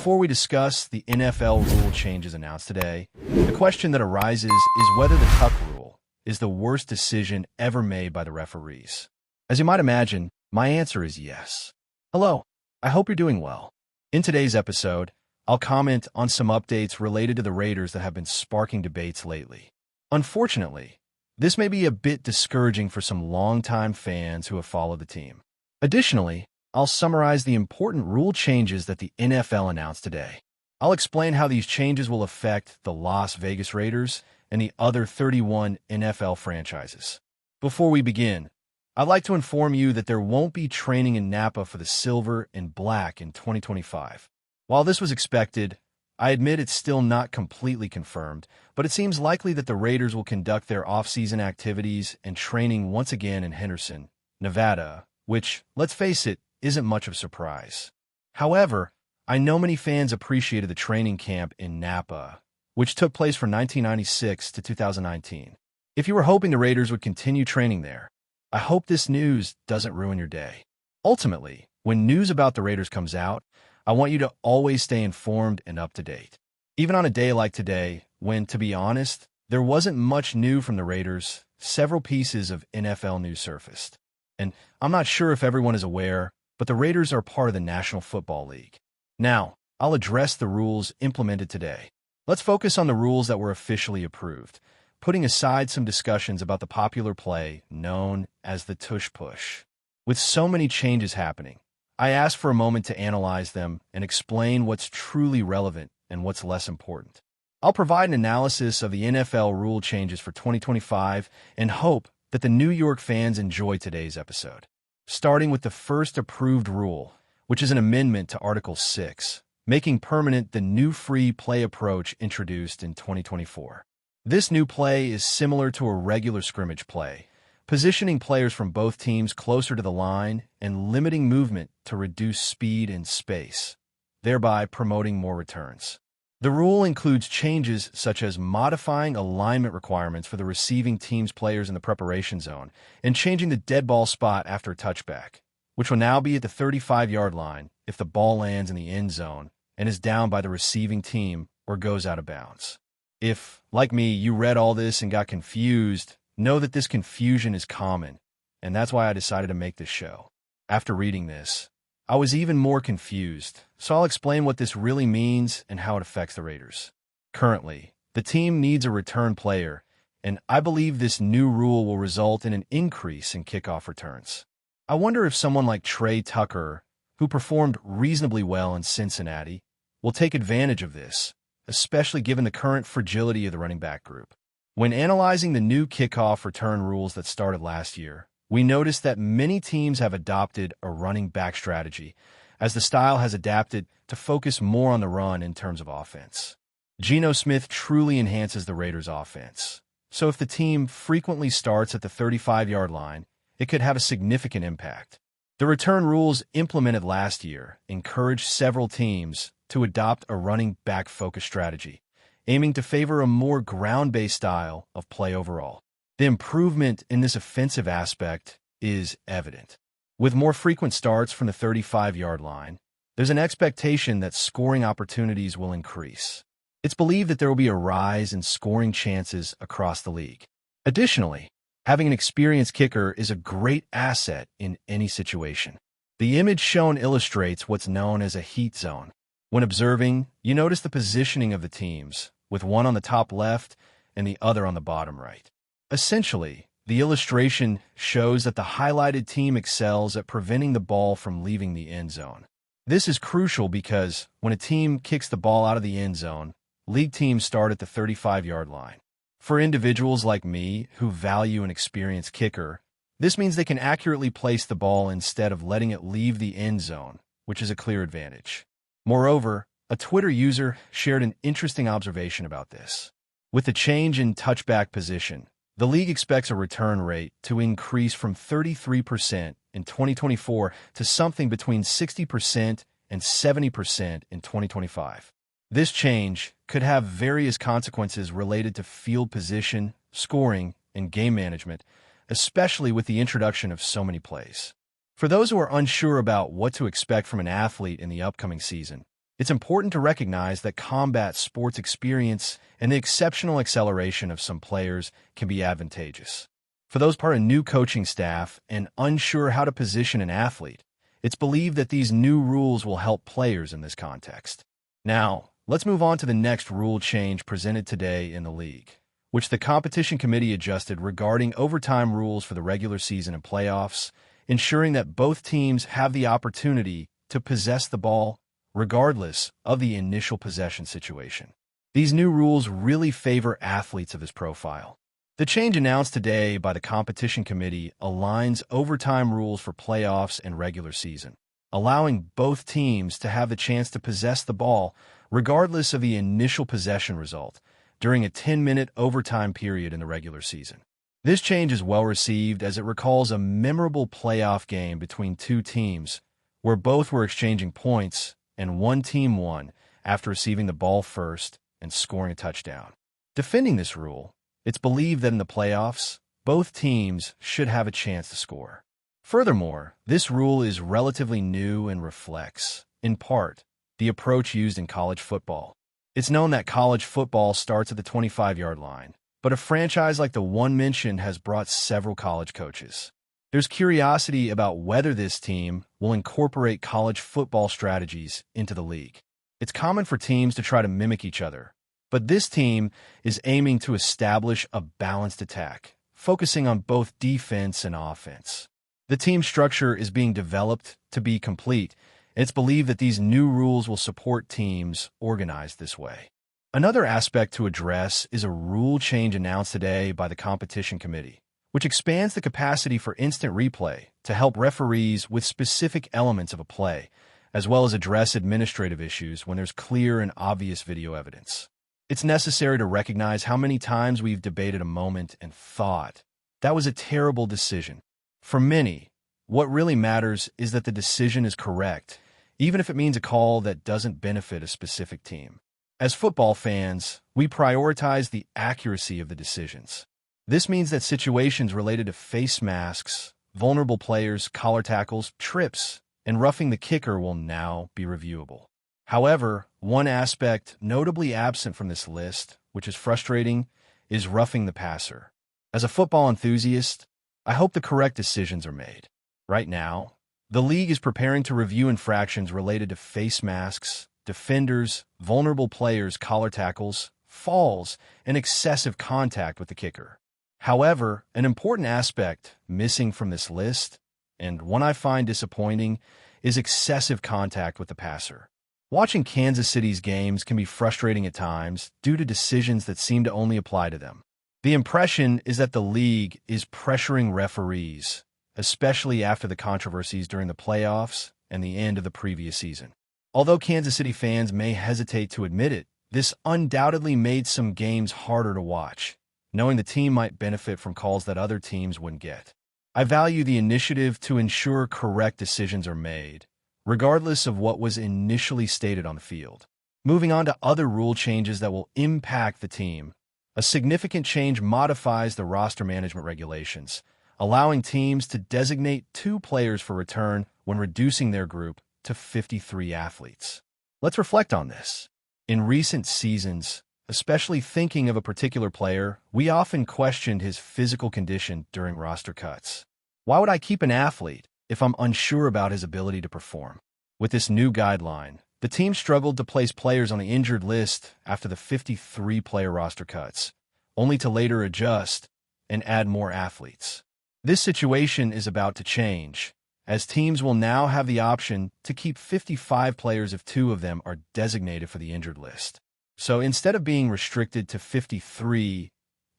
Before we discuss the NFL rule changes announced today, the question that arises is whether the tuck rule is the worst decision ever made by the referees. As you might imagine, my answer is yes. Hello, I hope you're doing well. In today's episode, I'll comment on some updates related to the Raiders that have been sparking debates lately. Unfortunately, this may be a bit discouraging for some longtime fans who have followed the team. Additionally, I'll summarize the important rule changes that the NFL announced today. I'll explain how these changes will affect the Las Vegas Raiders and the other 31 NFL franchises. Before we begin, I'd like to inform you that there won't be training in Napa for the Silver and Black in 2025. While this was expected, I admit it's still not completely confirmed, but it seems likely that the Raiders will conduct their off-season activities and training once again in Henderson, Nevada, which, let's face it, isn't much of a surprise. However, I know many fans appreciated the training camp in Napa, which took place from 1996 to 2019. If you were hoping the Raiders would continue training there, I hope this news doesn't ruin your day. Ultimately, when news about the Raiders comes out, I want you to always stay informed and up to date. Even on a day like today, when, to be honest, there wasn't much new from the Raiders, several pieces of NFL news surfaced. And I'm not sure if everyone is aware, but the Raiders are part of the National Football League. Now, I'll address the rules implemented today. Let's focus on the rules that were officially approved, putting aside some discussions about the popular play known as the tush push. With so many changes happening, I asked for a moment to analyze them and explain what's truly relevant and what's less important. I'll provide an analysis of the NFL rule changes for 2025 and hope that the New York fans enjoy today's episode. Starting with the first approved rule, which is an amendment to Article 6, making permanent the new free play approach introduced in 2024. This new play is similar to a regular scrimmage play, positioning players from both teams closer to the line and limiting movement to reduce speed and space, thereby promoting more returns. The rule includes changes such as modifying alignment requirements for the receiving team's players in the preparation zone and changing the dead ball spot after a touchback, which will now be at the 35-yard line if the ball lands in the end zone and is down by the receiving team or goes out of bounds. If, like me, you read all this and got confused, know that this confusion is common, and that's why I decided to make this show. After reading this, I was even more confused, so I'll explain what this really means and how it affects the Raiders. Currently, the team needs a return player, and I believe this new rule will result in an increase in kickoff returns. I wonder if someone like Trey Tucker, who performed reasonably well in Cincinnati, will take advantage of this, especially given the current fragility of the running back group. When analyzing the new kickoff return rules that started last year, we noticed that many teams have adopted a running back strategy, as the style has adapted to focus more on the run in terms of offense. Geno Smith truly enhances the Raiders' offense, so if the team frequently starts at the 35-yard line, it could have a significant impact. The return rules implemented last year encouraged several teams to adopt a running back-focused strategy, aiming to favor a more ground-based style of play overall. The improvement in this offensive aspect is evident. With more frequent starts from the 35-yard line, there's an expectation that scoring opportunities will increase. It's believed that there will be a rise in scoring chances across the league. Additionally, having an experienced kicker is a great asset in any situation. The image shown illustrates what's known as a heat zone. When observing, you notice the positioning of the teams, with one on the top left and the other on the bottom right. Essentially, the illustration shows that the highlighted team excels at preventing the ball from leaving the end zone. This is crucial because when a team kicks the ball out of the end zone, league teams start at the 35-yard line. For individuals like me who value an experienced kicker, this means they can accurately place the ball instead of letting it leave the end zone, which is a clear advantage. Moreover, a Twitter user shared an interesting observation about this. With the change in touchback position, the league expects a return rate to increase from 33% in 2024 to something between 60% and 70% in 2025. This change could have various consequences related to field position, scoring, and game management, especially with the introduction of so many plays. For those who are unsure about what to expect from an athlete in the upcoming season, It's important to recognize that combat sports experience and the exceptional acceleration of some players can be advantageous. For those part of new coaching staff and unsure how to position an athlete, it's believed that these new rules will help players in this context. Now, let's move on to the next rule change presented today in the league, which the competition committee adjusted regarding overtime rules for the regular season and playoffs, ensuring that both teams have the opportunity to possess the ball regardless of the initial possession situation. These new rules really favor athletes of this profile. The change announced today by the competition committee aligns overtime rules for playoffs and regular season, allowing both teams to have the chance to possess the ball regardless of the initial possession result during a 10-minute overtime period in the regular season. This change is well received as it recalls a memorable playoff game between two teams where both were exchanging points and one team won after receiving the ball first and scoring a touchdown. Defending this rule, it's believed that in the playoffs, both teams should have a chance to score. Furthermore, this rule is relatively new and reflects, in part, the approach used in college football. It's known that college football starts at the 25-yard line, but a franchise like the one mentioned has brought several college coaches. There's curiosity about whether this team will incorporate college football strategies into the league. It's common for teams to try to mimic each other, but this team is aiming to establish a balanced attack, focusing on both defense and offense. The team structure is being developed to be complete, and it's believed that these new rules will support teams organized this way. Another aspect to address is a rule change announced today by the competition committee, which expands the capacity for instant replay to help referees with specific elements of a play, as well as address administrative issues when there's clear and obvious video evidence. It's necessary to recognize how many times we've debated a moment and thought, that was a terrible decision. For many, what really matters is that the decision is correct, even if it means a call that doesn't benefit a specific team. As football fans, we prioritize the accuracy of the decisions. This means that situations related to face masks, vulnerable players, collar tackles, trips, and roughing the kicker will now be reviewable. However, one aspect notably absent from this list, which is frustrating, is roughing the passer. As a football enthusiast, I hope the correct decisions are made. Right now, the league is preparing to review infractions related to face masks, defenders, vulnerable players, collar tackles, falls, and excessive contact with the kicker. However, an important aspect missing from this list, and one I find disappointing, is excessive contact with the passer. Watching Kansas City's games can be frustrating at times due to decisions that seem to only apply to them. The impression is that the league is pressuring referees, especially after the controversies during the playoffs and the end of the previous season. Although Kansas City fans may hesitate to admit it, this undoubtedly made some games harder to watch, knowing the team might benefit from calls that other teams wouldn't get. I value the initiative to ensure correct decisions are made, regardless of what was initially stated on the field. Moving on to other rule changes that will impact the team, a significant change modifies the roster management regulations, allowing teams to designate 2 players for return when reducing their group to 53 athletes. Let's reflect on this. In recent seasons, especially thinking of a particular player, we often questioned his physical condition during roster cuts. Why would I keep an athlete if I'm unsure about his ability to perform? With this new guideline, the team struggled to place players on the injured list after the 53-player roster cuts, only to later adjust and add more athletes. This situation is about to change, as teams will now have the option to keep 55 players if 2 of them are designated for the injured list. So instead of being restricted to 53,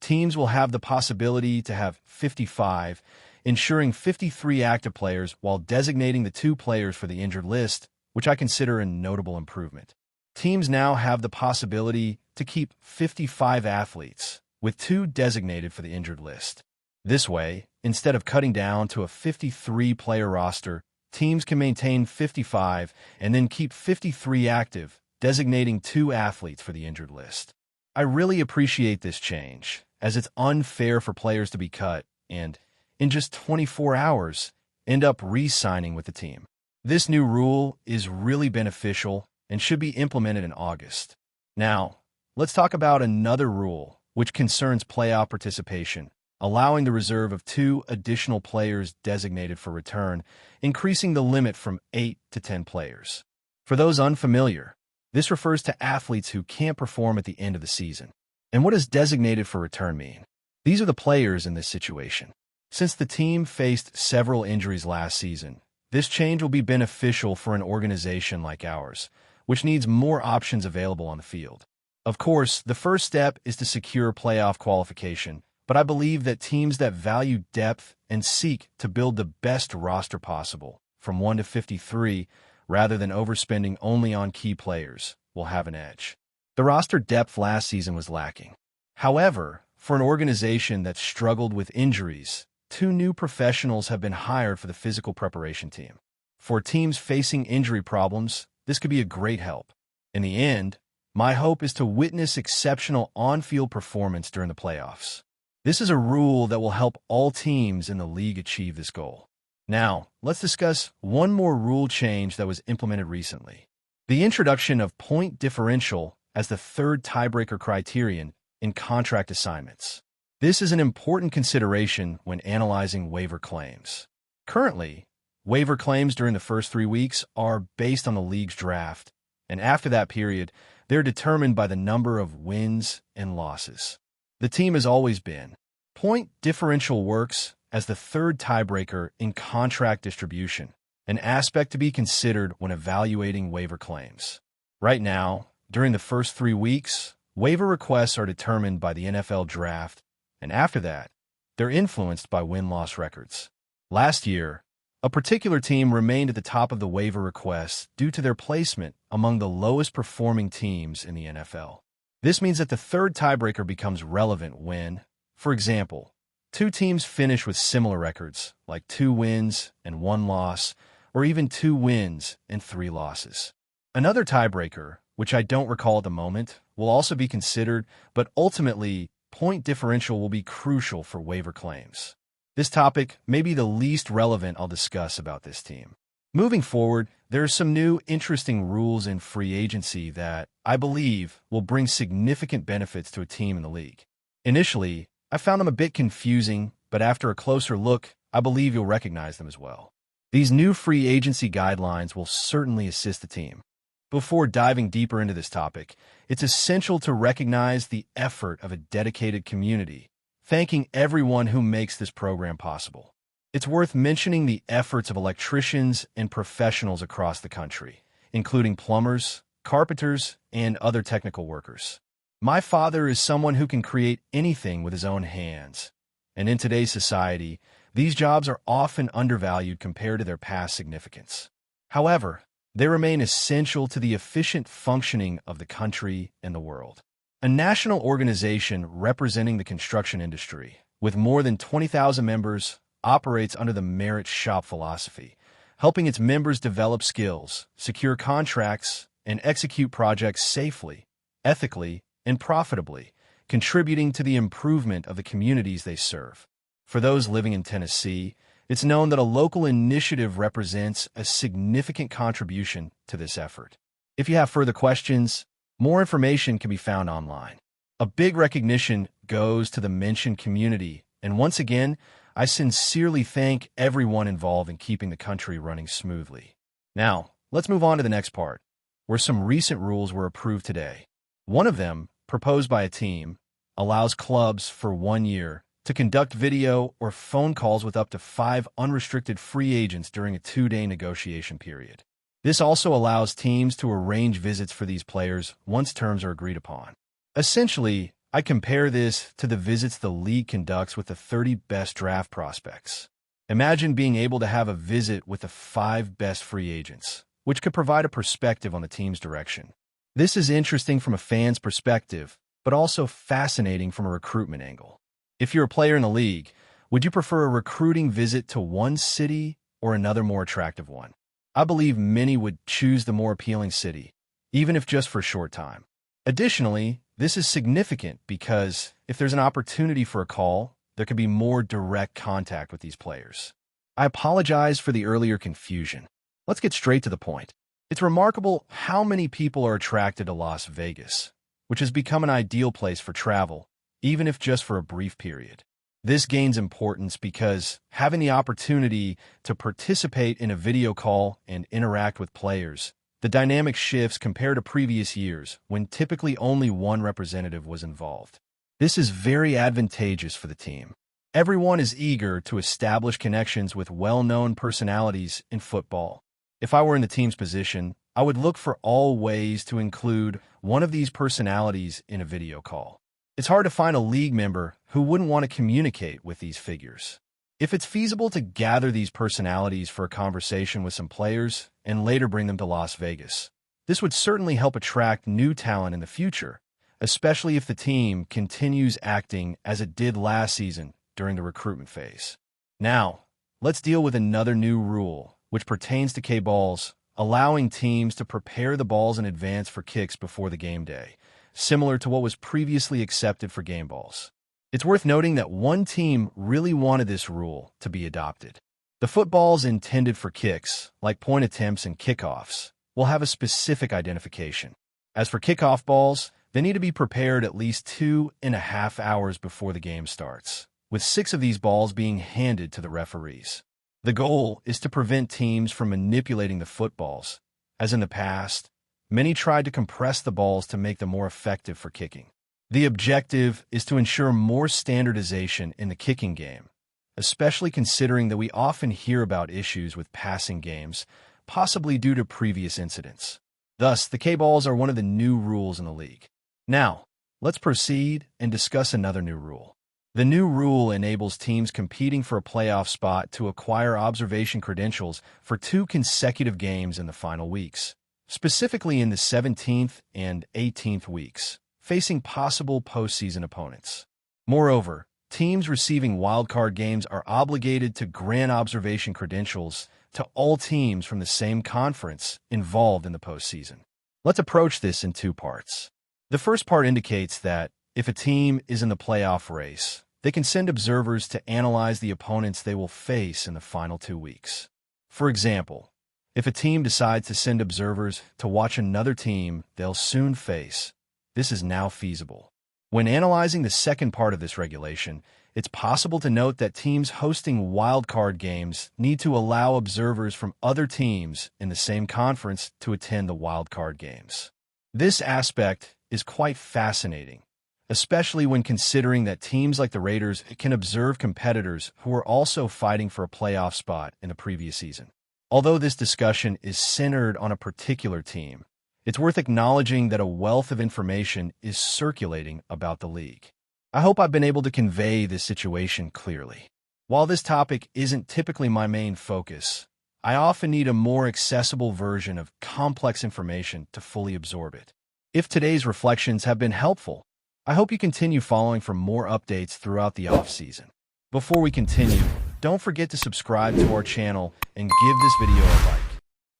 teams will have the possibility to have 55, ensuring 53 active players while designating the 2 players for the injured list, which I consider a notable improvement. Teams now have the possibility to keep 55 athletes, with 2 designated for the injured list. This way, instead of cutting down to a 53-player roster, teams can maintain 55 and then keep 53 active, designating 2 athletes for the injured list. I really appreciate this change, as it's unfair for players to be cut and, in just 24 hours, end up re-signing with the team. This new rule is really beneficial and should be implemented in August. Now, let's talk about another rule, which concerns playoff participation, allowing the reserve of 2 additional players designated for return, increasing the limit from 8 to 10 players. For those unfamiliar, this refers to athletes who can't perform at the end of the season. And what does designated for return mean? These are the players in this situation. Since the team faced several injuries last season, this change will be beneficial for an organization like ours, which needs more options available on the field. Of course, the first step is to secure playoff qualification, but I believe that teams that value depth and seek to build the best roster possible, from 1 to 53, rather than overspending only on key players, will have an edge. The roster depth last season was lacking. However, for an organization that struggled with injuries, 2 new professionals have been hired for the physical preparation team. For teams facing injury problems, this could be a great help. In the end, my hope is to witness exceptional on-field performance during the playoffs. This is a rule that will help all teams in the league achieve this goal. Now, let's discuss one more rule change that was implemented recently. The introduction of point differential as the 3rd tiebreaker criterion in contract assignments. This is an important consideration when analyzing waiver claims. Currently, waiver claims during the first 3 weeks are based on the league's draft, and after that period, they're determined by the number of wins and losses. The team has always been. Point differential works as the 3rd tiebreaker in contract distribution, an aspect to be considered when evaluating waiver claims. Right now, during the first 3 weeks, waiver requests are determined by the NFL draft, and after that, they're influenced by win-loss records. Last year, a particular team remained at the top of the waiver requests due to their placement among the lowest-performing teams in the NFL. This means that the 3rd tiebreaker becomes relevant when, for example, 2 teams finish with similar records, like 2 wins and 1 loss, or even 2 wins and 3 losses. Another tiebreaker, which I don't recall at the moment, will also be considered, but ultimately, point differential will be crucial for waiver claims. This topic may be the least relevant I'll discuss about this team. Moving forward, there are some new interesting rules in free agency that, I believe, will bring significant benefits to a team in the league. Initially, I found them a bit confusing, but after a closer look, I believe you'll recognize them as well. These new free agency guidelines will certainly assist the team. Before diving deeper into this topic, it's essential to recognize the effort of a dedicated community, thanking everyone who makes this program possible. It's worth mentioning the efforts of electricians and professionals across the country, including plumbers, carpenters, and other technical workers. My father is someone who can create anything with his own hands, and in today's society, these jobs are often undervalued compared to their past significance. However, they remain essential to the efficient functioning of the country and the world. A national organization representing the construction industry, with more than 20,000 members, operates under the merit shop philosophy, helping its members develop skills, secure contracts, and execute projects safely, ethically, and profitably, contributing to the improvement of the communities they serve. For those living in Tennessee, it's known that a local initiative represents a significant contribution to this effort. If you have further questions, more information can be found online. A big recognition goes to the mentioned community, and once again, I sincerely thank everyone involved in keeping the country running smoothly. Now, let's move on to the next part, where some recent rules were approved today. One of them, proposed by a team, allows clubs for 1 year to conduct video or phone calls with up to 5 unrestricted free agents during a 2-day negotiation period. This also allows teams to arrange visits for these players once terms are agreed upon. Essentially, I compare this to the visits the league conducts with the 30 best draft prospects. Imagine being able to have a visit with the 5 best free agents, which could provide a perspective on the team's direction. This is interesting from a fan's perspective, but also fascinating from a recruitment angle. If you're a player in the league, would you prefer a recruiting visit to one city or another more attractive one? I believe many would choose the more appealing city, even if just for a short time. Additionally, this is significant because if there's an opportunity for a call, there could be more direct contact with these players. I apologize for the earlier confusion. Let's get straight to the point. It's remarkable how many people are attracted to Las Vegas, which has become an ideal place for travel, even if just for a brief period. This gains importance because having the opportunity to participate in a video call and interact with players, the dynamic shifts compared to previous years when typically only one representative was involved. This is very advantageous for the team. Everyone is eager to establish connections with well-known personalities in football. If I were in the team's position, I would look for all ways to include one of these personalities in a video call. It's hard to find a league member who wouldn't want to communicate with these figures. If it's feasible to gather these personalities for a conversation with some players and later bring them to Las Vegas, this would certainly help attract new talent in the future, especially if the team continues acting as it did last season during the recruitment phase. Now, let's deal with another new rule, which pertains to K-balls, allowing teams to prepare the balls in advance for kicks before the game day, similar to what was previously accepted for game balls. It's worth noting that one team really wanted this rule to be adopted. The footballs intended for kicks, like point attempts and kickoffs, will have a specific identification. As for kickoff balls, they need to be prepared at least 2.5 hours before the game starts, with 6 of these balls being handed to the referees. The goal is to prevent teams from manipulating the footballs. As in the past, many tried to compress the balls to make them more effective for kicking. The objective is to ensure more standardization in the kicking game, especially considering that we often hear about issues with passing games, possibly due to previous incidents. Thus, the K-balls are one of the new rules in the league. Now, let's proceed and discuss another new rule. The new rule enables teams competing for a playoff spot to acquire observation credentials for 2 consecutive games in the final weeks, specifically in the 17th and 18th weeks, facing possible postseason opponents. Moreover, teams receiving wildcard games are obligated to grant observation credentials to all teams from the same conference involved in the postseason. Let's approach this in 2 parts. The first part indicates that if a team is in the playoff race, they can send observers to analyze the opponents they will face in the final 2 weeks. For example, if a team decides to send observers to watch another team they'll soon face, this is now feasible. When analyzing the second part of this regulation, it's possible to note that teams hosting wildcard games need to allow observers from other teams in the same conference to attend the wildcard games. This aspect is quite fascinating, especially when considering that teams like the Raiders can observe competitors who are also fighting for a playoff spot in the previous season. Although this discussion is centered on a particular team, it's worth acknowledging that a wealth of information is circulating about the league. I hope I've been able to convey this situation clearly. While this topic isn't typically my main focus, I often need a more accessible version of complex information to fully absorb it. If today's reflections have been helpful, I hope you continue following for more updates throughout the off-season. Before we continue, don't forget to subscribe to our channel and give this video a like.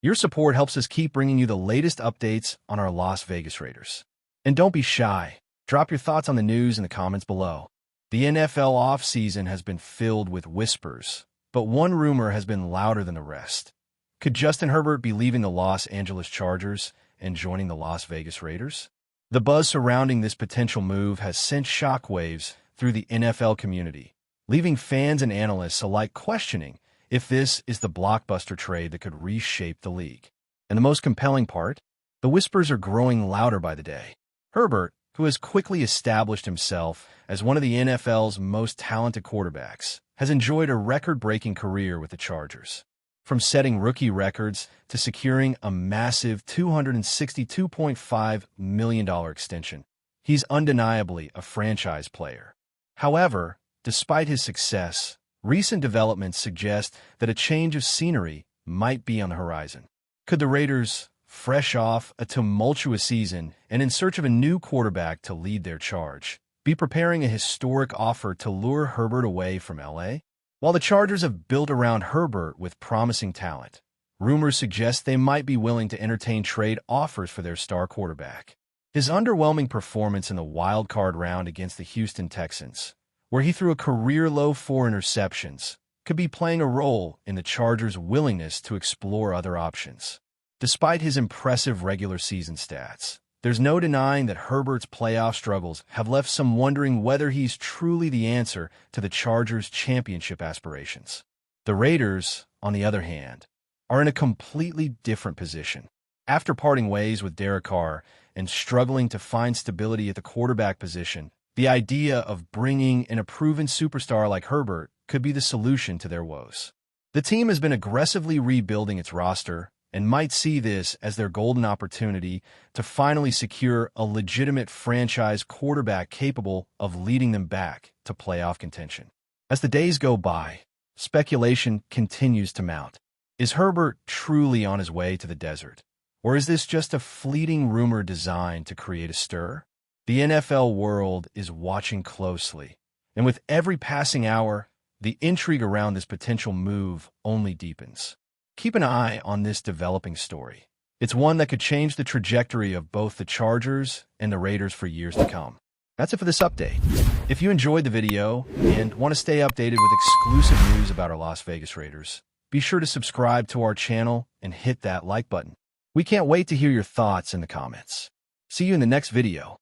Your support helps us keep bringing you the latest updates on our Las Vegas Raiders. And don't be shy. Drop your thoughts on the news in the comments below. The NFL off-season has been filled with whispers, but one rumor has been louder than the rest. Could Justin Herbert be leaving the Los Angeles Chargers and joining the Las Vegas Raiders? The buzz surrounding this potential move has sent shockwaves through the NFL community, leaving fans and analysts alike questioning if this is the blockbuster trade that could reshape the league. And the most compelling part? The whispers are growing louder by the day. Herbert, who has quickly established himself as one of the NFL's most talented quarterbacks, has enjoyed a record-breaking career with the Chargers. From setting rookie records to securing a massive $262.5 million extension, he's undeniably a franchise player. However, despite his success, recent developments suggest that a change of scenery might be on the horizon. Could the Raiders, fresh off a tumultuous season and in search of a new quarterback to lead their charge, be preparing a historic offer to lure Herbert away from LA? While the Chargers have built around Herbert with promising talent, rumors suggest they might be willing to entertain trade offers for their star quarterback. His underwhelming performance in the wild card round against the Houston Texans, where he threw a career-low 4 interceptions, could be playing a role in the Chargers' willingness to explore other options. Despite his impressive regular season stats, there's no denying that Herbert's playoff struggles have left some wondering whether he's truly the answer to the Chargers' championship aspirations. The Raiders, on the other hand, are in a completely different position. After parting ways with Derek Carr and struggling to find stability at the quarterback position, the idea of bringing in a proven superstar like Herbert could be the solution to their woes. The team has been aggressively rebuilding its roster and might see this as their golden opportunity to finally secure a legitimate franchise quarterback capable of leading them back to playoff contention. As the days go by, speculation continues to mount. Is Herbert truly on his way to the desert? Or is this just a fleeting rumor designed to create a stir? The NFL world is watching closely, and with every passing hour, the intrigue around this potential move only deepens. Keep an eye on this developing story. It's one that could change the trajectory of both the Chargers and the Raiders for years to come. That's it for this update. If you enjoyed the video and want to stay updated with exclusive news about our Las Vegas Raiders, be sure to subscribe to our channel and hit that like button. We can't wait to hear your thoughts in the comments. See you in the next video.